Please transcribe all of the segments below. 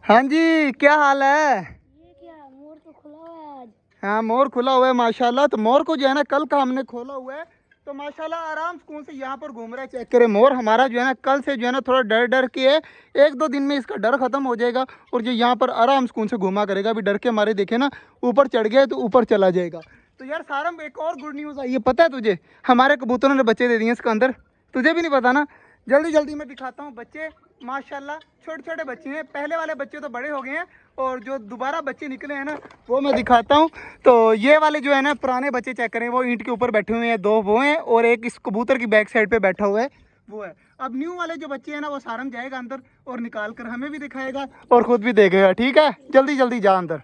हाँ जी, क्या हाल है? ये क्या मोर तो खुला हुआ है आज। हाँ, मोर खुला हुआ है माशाल्लाह। तो मोर को जो है ना कल का हमने खोला हुआ है, तो माशाल्लाह आराम सुकून से यहाँ पर घूम रहा है। चेक करें, मोर हमारा जो है ना कल से जो है ना थोड़ा डर डर के है। एक दो दिन में इसका डर खत्म हो जाएगा और जो यहाँ पर आराम सुकून से घूमा करेगा। अभी डर के मारे देखे ना ऊपर चढ़ गया तो ऊपर चला जाएगा। तो यार सारम, एक और गुड न्यूज़ आई है, पता है तुझे? हमारे कबूतरों ने बच्चे दे दिए इसके अंदर। तुझे भी नहीं पता ना? जल्दी जल्दी मैं दिखाता हूँ बच्चे। माशाल्लाह छोटे छोटे बच्चे हैं, पहले वाले बच्चे तो बड़े हो गए हैं और जो दोबारा बच्चे निकले हैं ना वो मैं दिखाता हूँ। तो ये वाले जो है ना पुराने बच्चे चेक करें, वो ईंट के ऊपर बैठे हुए हैं, दो वो हैं और एक इस कबूतर की बैक साइड पे बैठा हुआ है, वो है। अब न्यू वाले जो बच्चे हैं ना वो सारंग जाएगा अंदर और निकाल कर हमें भी दिखाएगा और खुद भी देखेगा। ठीक है, जल्दी जल्दी जा अंदर।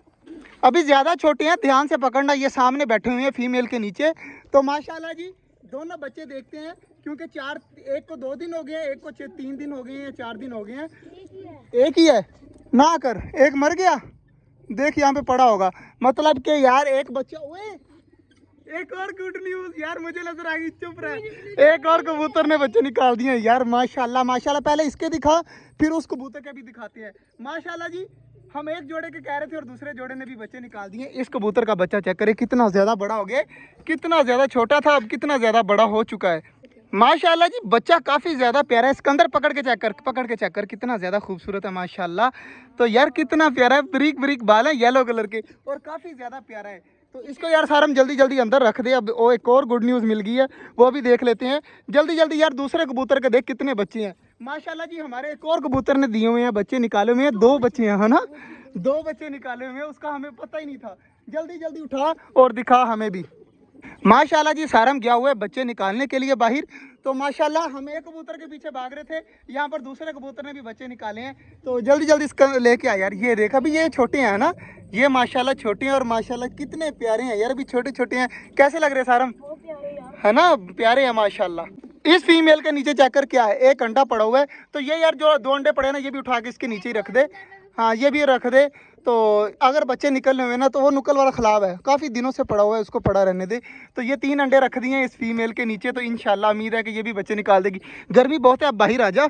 अभी ज़्यादा छोटे हैं, ध्यान से पकड़ना। ये सामने बैठे हुए हैं फीमेल के नीचे। तो माशाल्लाह जी दोनों बच्चे देखते हैं, क्योंकि एक को 2 दिन हो गए, एक को 3 दिन हो गए हैं, 4 दिन हो गए हैं। एक ही है ना कर, एक मर गया। देख यहाँ पे पड़ा होगा। मतलब कि यार एक बच्चा, ओए एक और गुड न्यूज यार, मुझे नजर आ गई, चुप रहे। एक और कबूतर ने बच्चे निकाल दिए यार, माशाल्लाह माशाल्लाह। पहले इसके दिखा, फिर उस कबूतर के भी दिखाते हैं। माशाल्लाह जी, हम एक जोड़े के कह रहे थे और दूसरे जोड़े ने भी बच्चे निकाल दिए। इस कबूतर का बच्चा चेक करें कितना ज्यादा बड़ा हो गया, कितना ज्यादा छोटा था अब कितना ज्यादा बड़ा हो चुका है। माशाल्लाह जी, बच्चा काफी ज्यादा प्यारा है। इसके अंदर पकड़ के चेक कर, पकड़ के चेक कर, कितना ज्यादा खूबसूरत है माशाल्लाह। तो यार कितना प्यारा है, ब्रीक ब्रीक बाल है येलो कलर के और काफी ज्यादा प्यारा है। तो इसको यार सारम जल्दी जल्दी अंदर रख दे। अब वो एक और गुड न्यूज़ मिल गई है, वो भी देख लेते हैं जल्दी जल्दी। यार दूसरे कबूतर के देख कितने बच्चे हैं माशाल्लाह जी। हमारे एक और कबूतर ने दिए हुए हैं बच्चे, निकाले हुए हैं, 2 बच्चे हैं, है ना? 2 बच्चे निकाले हुए हैं, उसका हमें पता ही नहीं था। जल्दी जल्दी उठा और दिखा हमें भी। माशाल्लाह जी, सारम गया हुआ है बच्चे निकालने के लिए बाहर। तो माशाल्लाह हम एक कबूतर के पीछे भाग रहे थे, यहाँ पर दूसरे कबूतर ने भी बच्चे निकाले हैं। तो जल्दी जल्दी इसका लेके आ यार। ये देख, अभी ये छोटे हैं ना, ये माशाल्लाह छोटे हैं और माशाल्लाह कितने प्यारे हैं यार, अभी छोटे छोटे हैं। कैसे लग रहे हैं सारम? है ना, प्यारे हैं माशाल्लाह। इस फीमेल के नीचे चेक कर क्या है, एक अंडा पड़ा हुआ है। तो ये यार जो 2 अंडे पड़े हैं ना, ये भी उठा के इसके नीचे ही रख दे। हाँ, ये भी रख दे। तो अगर बच्चे निकलने हुए ना तो वो नुकल वाला खिलाफ है, काफ़ी दिनों से पड़ा हुआ है, उसको पड़ा रहने दे। तो ये 3 अंडे रख दिए हैं इस फीमेल के नीचे। तो इंशाल्लाह उम्मीद है कि ये भी बच्चे निकाल देगी। गर्मी बहुत है, अब बाहर आ जा।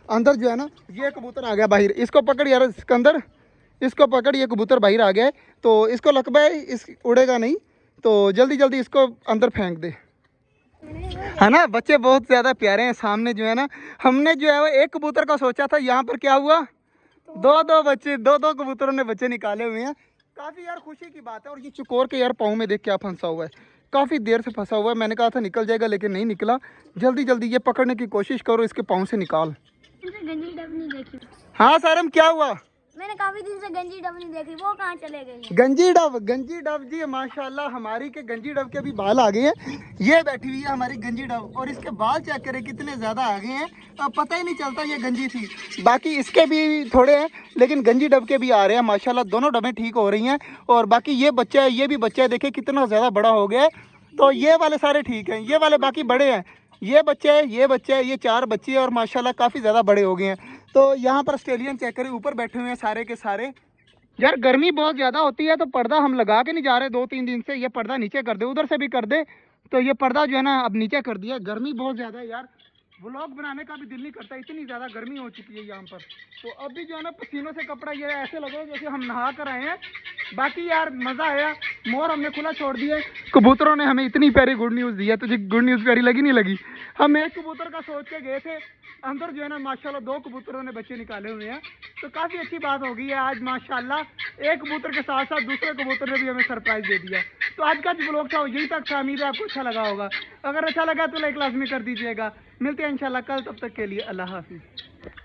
अंदर जो है ना, ये कबूतर आ गया बाहर, इसको पकड़ यार इसके अंदर, इसको पकड़। ये कबूतर बाहर आ गया है, तो इसको लकबा है, इस उड़ेगा नहीं। तो जल्दी जल्दी इसको अंदर फेंक दे, है ना? बच्चे बहुत ज़्यादा प्यारे हैं। सामने जो है ना, हमने जो है वो एक कबूतर का सोचा था, यहाँ पर क्या हुआ, 2 बच्चे, 2 कबूतरों ने बच्चे निकाले हुए हैं। काफ़ी यार खुशी की बात है। और ये चुकोर के यार पाँव में देख क्या फंसा हुआ है, काफ़ी देर से फंसा हुआ है। मैंने कहा था निकल जाएगा लेकिन नहीं निकला। जल्दी जल्दी ये पकड़ने की कोशिश करो, इसके पाँव से निकाल। गंजी डब नहीं देखी। हाँ सारम, क्या हुआ? मैंने काफी दिन से गंजी डब नहीं देखी, वो कहाँ चले गई? गंजी डब जी माशाल्लाह, हमारी के गंजी डब के भी बाल आ गए हैं। ये बैठी हुई है हमारी गंजी डब और इसके बाल चेक करें कितने ज़्यादा आ गए हैं, अब पता ही नहीं चलता ये गंजी थी। बाकी इसके भी थोड़े हैं लेकिन गंजी डब के भी आ रहे हैं माशाल्लाह, दोनों डबें ठीक हो रही हैं। और बाकी ये बच्चा है, ये भी बच्चा है, देखिए कितना ज़्यादा बड़ा हो गया है। तो ये वाले सारे ठीक हैं, ये वाले बाकी बड़े हैं। ये बच्चा है, ये बच्चा है, ये 4 बच्चे हैं और माशाल्लाह काफ़ी ज़्यादा बड़े हो गए हैं। तो यहाँ पर ऑस्ट्रेलियन चेक करें ऊपर बैठे हुए हैं सारे के सारे। यार गर्मी बहुत ज़्यादा होती है तो पर्दा हम लगा के नहीं जा रहे 2-3 दिन से। ये पर्दा नीचे कर दे, उधर से भी कर दे। तो ये पर्दा जो है ना अब नीचे कर दिया। गर्मी बहुत ज़्यादा है यार, व्लॉग बनाने का भी दिल नहीं करता, इतनी ज़्यादा गर्मी हो चुकी है यहाँ पर। तो अभी जो है ना पसीनों से कपड़ा ये ऐसे लगे जैसे हम नहा कर आए हैं। बाकी यार मज़ा आया, मोर हमने खुला छोड़ दिया। कबूतरों ने हमें इतनी प्यारी गुड न्यूज़ दी है। तुझे गुड न्यूज़ प्यारी लगी नहीं लगी? हम एक कबूतर का सोच के गए थे, अंदर जो है ना माशाल्लाह 2 कबूतरों ने बच्चे निकाले हुए हैं। तो काफ़ी अच्छी बात हो गई है आज माशाल्लाह। एक कबूतर के साथ साथ दूसरे कबूतर ने भी हमें सरप्राइज दे दिया। तो आज का जो व्लॉग था यही तक था, उम्मीद है आपको अच्छा लगा होगा। अगर अच्छा लगा तो लाइक लाजमी कर दीजिएगा। मिलते हैं इंशाल्लाह कल, तब तक के लिए अल्लाह हाफिज़।